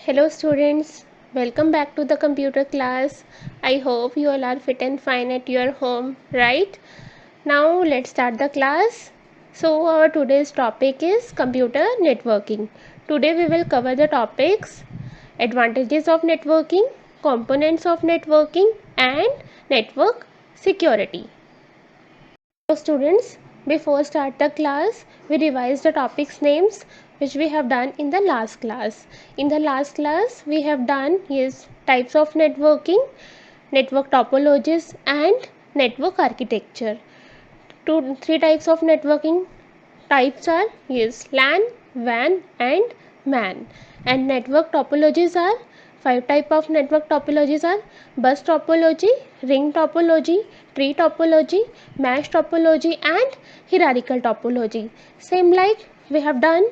Hello students, welcome back to the computer class. I hope you all are fit and fine at your home, right? Now let's start the class. So our today's topic is computer networking. Today we will cover the topics advantages of networking, components of networking and network security. So students, before start the class, we revise the topics names which we have done in the last class. In the last class, we have done types of networking, network topologies and network architecture. Three types of networking types are LAN, WAN and MAN. And network topologies are five type of network topologies are bus topology, ring topology, tree topology, mesh topology and hierarchical topology. Same like we have done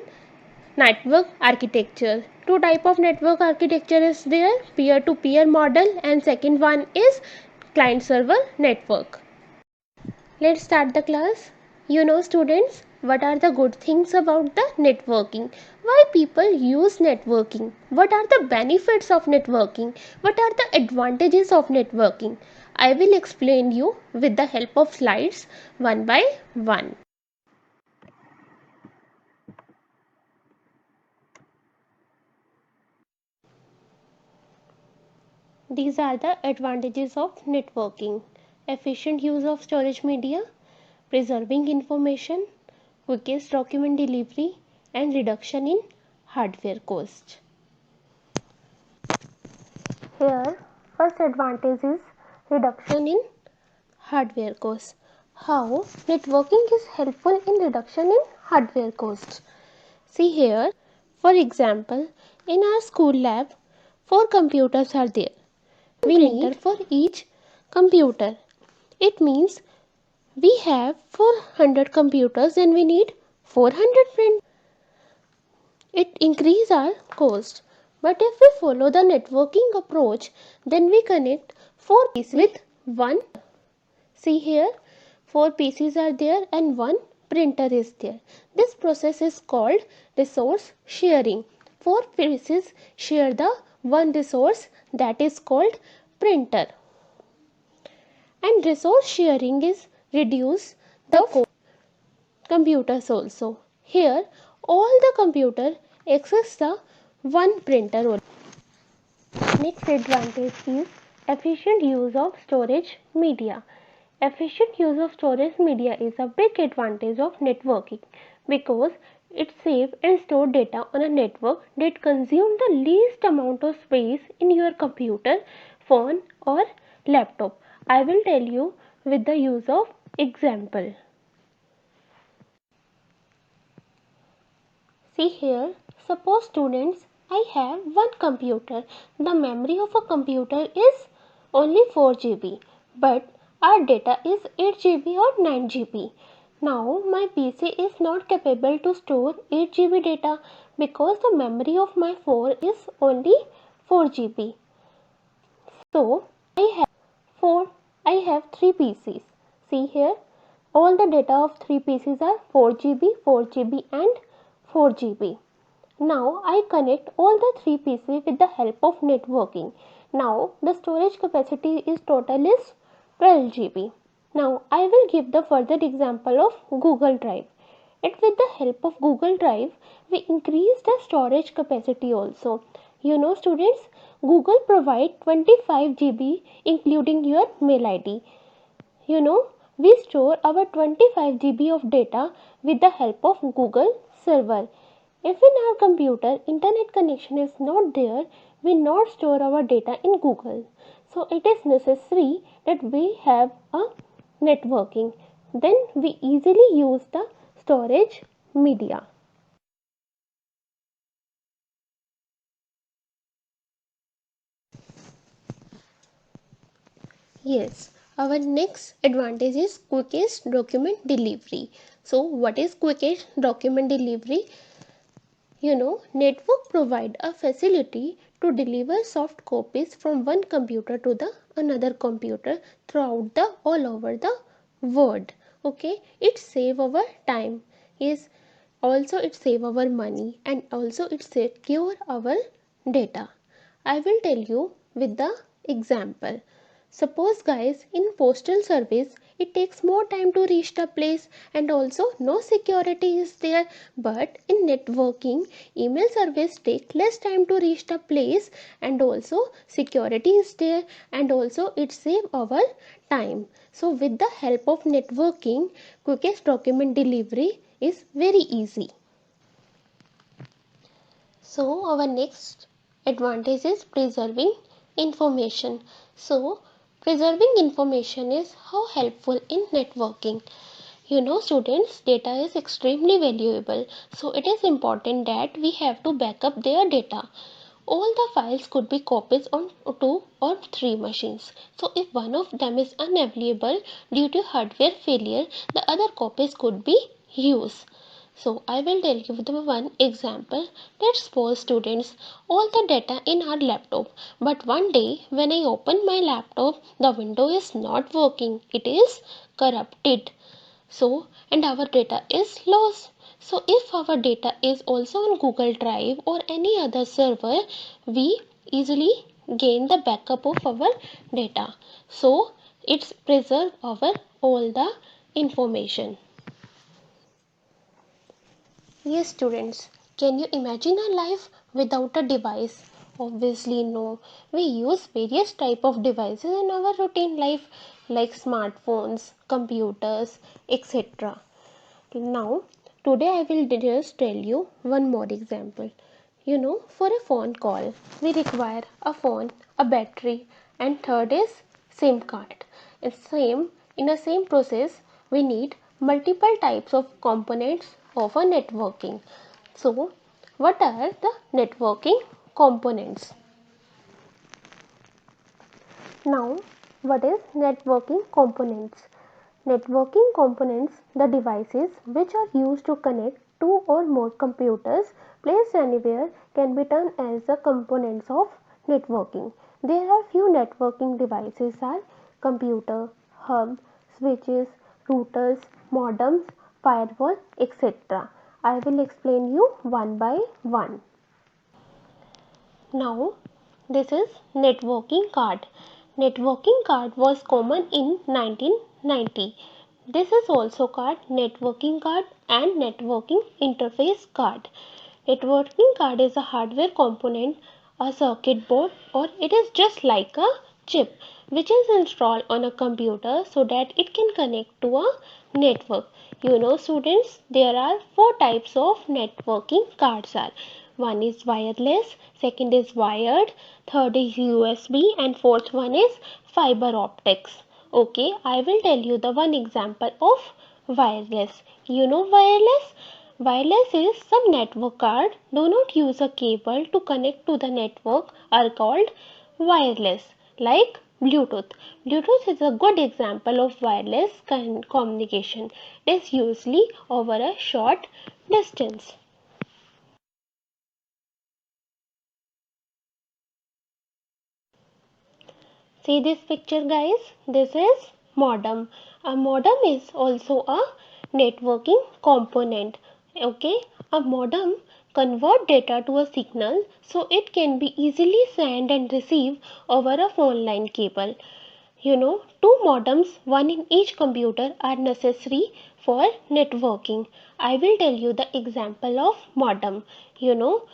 network architecture. Two type of network architecture is there, peer to peer model and second one is client server network. Let's start the class. Students, what are the good things about the networking? Why people use networking? What are the benefits of networking? What are the advantages of networking? I will explain you with the help of slides one by one. These are the advantages of networking: efficient use of storage media, preserving information, quickest document delivery, and reduction in hardware cost. Here, first advantage is reduction in hardware cost. How networking is helpful in reduction in hardware cost? See here, for example, in our school lab, 4 computers are there. We need for each computer. It means we have 400 computers and we need 400 printers. It increases our cost. But if we follow the networking approach, then we connect 4 PCs with one. See here, 4 PCs are there and one printer is there. This process is called resource sharing. 4 PCs share the one resource, that is called printer. And resource sharing is reduce the computers also. Here all the computer access the one printer only. Next advantage is efficient use of storage media. Efficient use of storage media is a big advantage of networking because it saves and stores data on a network that consumes the least amount of space in your computer, phone or laptop. I will tell you with the use of example. See here, suppose students, I have one computer. The memory of a computer is only 4 GB, but our data is 8 GB or 9 GB. Now my PC is not capable to store 8 GB data because the memory of my phone is only 4 GB. So I have 3 PCs. See here, all the data of 3 PCs are 4 GB, 4 GB and 4 GB. Now I connect all the 3 PCs with the help of networking. Now the storage capacity is total is 12 GB. Now I will give the further example of Google Drive. With the help of Google Drive, we increase the storage capacity also. Students, Google provide 25 GB including your mail ID. We store our 25 GB of data with the help of Google server. If in our computer internet connection is not there, we not store our data in Google. So it is necessary that we have a networking. Then we easily use the storage media. Yes, our next advantage is quickest document delivery. So what is quickest document delivery? Network provide a facility to deliver soft copies from one computer to the another computer throughout the all over the world. Okay, it save our time. Yes, also it save our money and also it secure our data. I will tell you with the example. Suppose guys, in postal service it takes more time to reach the place and also no security is there, but in networking email service take less time to reach the place and also security is there and also it save our time. So with the help of networking, quickest document delivery is very easy. So our next advantage is preserving information. So preserving information is how helpful in networking. You know students, data is extremely valuable. So it is important that we have to back up their data. All the files could be copies on 2 or 3 machines. So if one of them is unavailable due to hardware failure, the other copies could be used. So I will tell you the one example. Let's suppose students all the data in our laptop, but one day when I open my laptop the window is not working, it is corrupted. So and our data is lost. So if our data is also on Google Drive or any other server, we easily gain the backup of our data. So it's preserve our all the information. Yes, students, can you imagine a life without a device? Obviously, no. We use various type of devices in our routine life like smartphones, computers, etc. Now, today I will just tell you one more example. You know, for a phone call, we require a phone, a battery, and third is SIM card. In the same process, we need multiple types of components of a networking. So, what are the networking components? Now, what is networking components? Networking components, the devices which are used to connect two or more computers placed anywhere, can be termed as the components of networking. There are few networking devices are computer, hub, switches, routers, modems, firewall, etc. I will explain you one by one. Now, this is networking card. Networking card was common in 1990. This is also called networking card and networking interface card. Networking card is a hardware component, a circuit board, or it is just like a chip which is installed on a computer so that it can connect to a network. You know students, there are 4 types of networking cards are. One is wireless, second is wired, third is USB, and fourth one is fiber optics. Okay, I will tell you the one example of wireless. You know wireless? Wireless is some network card do not use a cable to connect to the network are called wireless, like Bluetooth. Bluetooth is a good example of wireless communication. It is usually over a short distance. See this picture guys, this is modem. A modem is also a networking component. Okay, a modem convert data to a signal so it can be easily sent and received over a phone line cable. You know, 2 modems, one in each computer, are necessary for networking. I will tell you the example of modem. You know,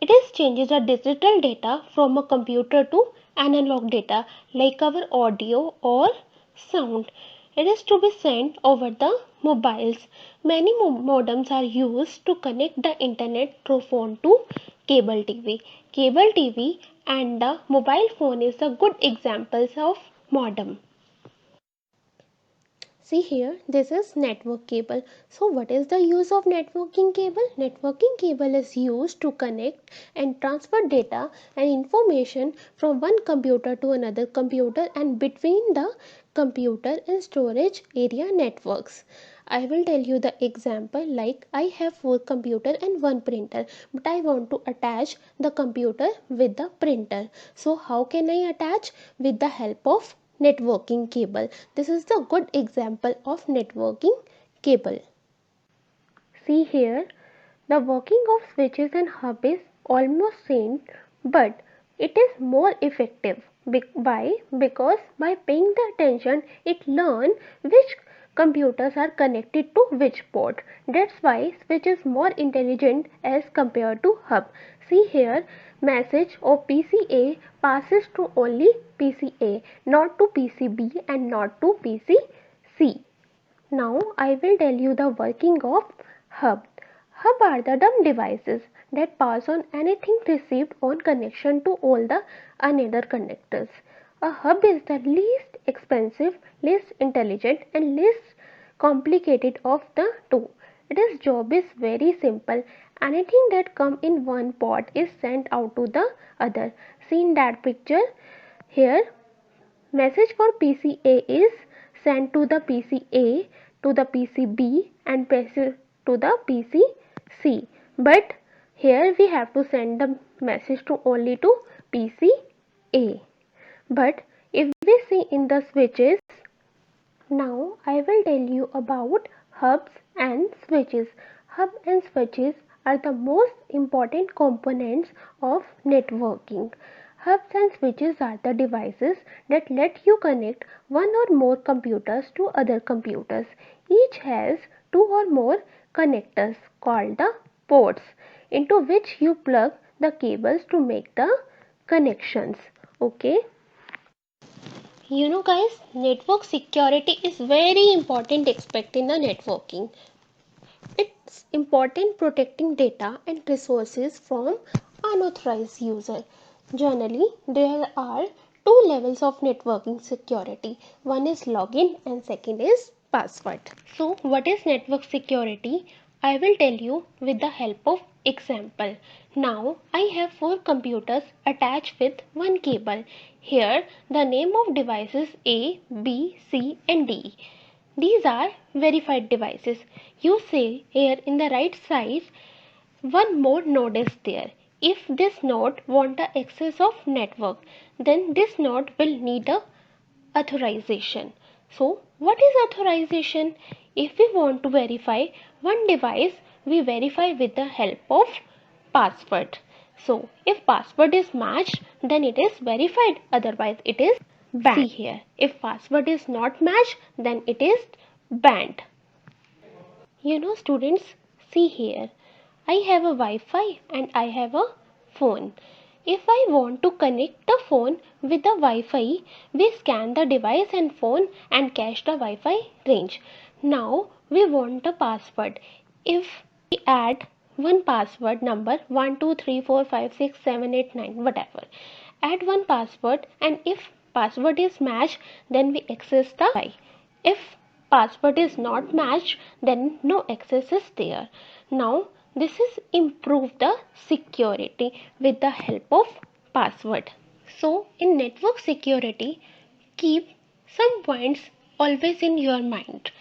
it is changes the digital data from a computer to analog data like our audio or sound. It is to be sent over the mobiles. Many modems are used to connect the internet through phone to cable TV. Cable TV and the mobile phone is the good examples of modem. See here, this is network cable. So what is the use of networking cable? Networking cable is used to connect and transfer data and information from one computer to another computer and between the computer and storage area networks. I will tell you the example like I have 4 computer and 1 printer, but I want to attach the computer with the printer. So how can I attach? With the help of networking cable. This is the good example of networking cable. See here, the working of switches and hub is almost same but it is more effective. Because by paying the attention, it learn which computers are connected to which port. That's why switch is more intelligent as compared to hub. See here, message of PCA passes to only PCA, not to PCB and not to PCC. Now I will tell you the working of hub. Hub are the dumb devices that pass on anything received on connection to all the another conductors. A hub is the least expensive, least intelligent and least complicated of the two. Its job is very simple. Anything that comes in one port is sent out to the other. See in that picture here, message for PCA is sent to the PCA, to the PCB and to the PCC. But here we have to send the message to only to PCA. But if we see in the switches, now I will tell you about hubs and switches. Hub and switches are the most important components of networking. Hubs and switches are the devices that let you connect one or more computers to other computers. Each has two or more connectors called the ports, into which you plug the cables to make the connections. Okay. Guys, network security is very important aspect in the networking. It's important protecting data and resources from unauthorized user. Generally, there are two levels of networking security. One is login and second is password. So, what is network security? I will tell you with the help of example. Now, I have four computers attached with one cable. Here, the name of devices A, B, C and D. These are verified devices. You see here in the right side, one more node is there. If this node want the access of network, then this node will need a authorization. So what is authorization? If we want to verify one device, we verify with the help of password. So if password is matched, then it is verified, otherwise it is banned. See here, if password is not matched, then it is banned. Students, see here, I have a Wi-Fi and I have a phone. If I want to connect the phone with the Wi-Fi, we scan the device and phone and cache the Wi-Fi range. Now we want the password. If we add one password number 123456789, whatever, add one password, and if password is matched, then we access the Wi-Fi. If password is not matched, then no access is there. Now this is improve the security with the help of password. So in network security, keep some points always in your mind.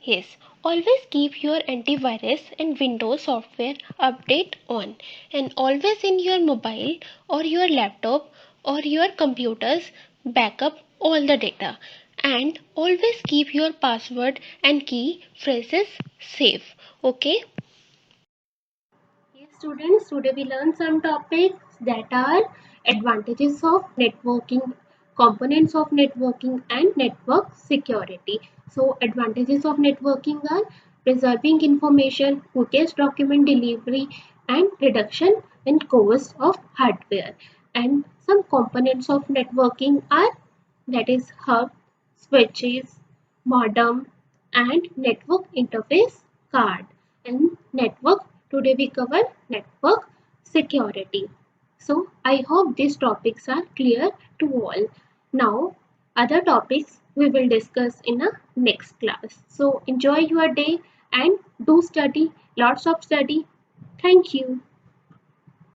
Yes, always keep your antivirus and Windows software update on, and always in your mobile or your laptop or your computers backup all the data, and always keep your password and key phrases safe. Okay. Yes, students, today we learn some topics that are advantages of networking, components of networking, and network security. So, advantages of networking are preserving information, quickest document delivery, and reduction in cost of hardware. And some components of networking are, that is hub, switches, modem, and network interface card. And network, today we cover network security. So I hope these topics are clear to all. Now other topics we will discuss in a next class. So enjoy your day and do study, lots of study. Thank you.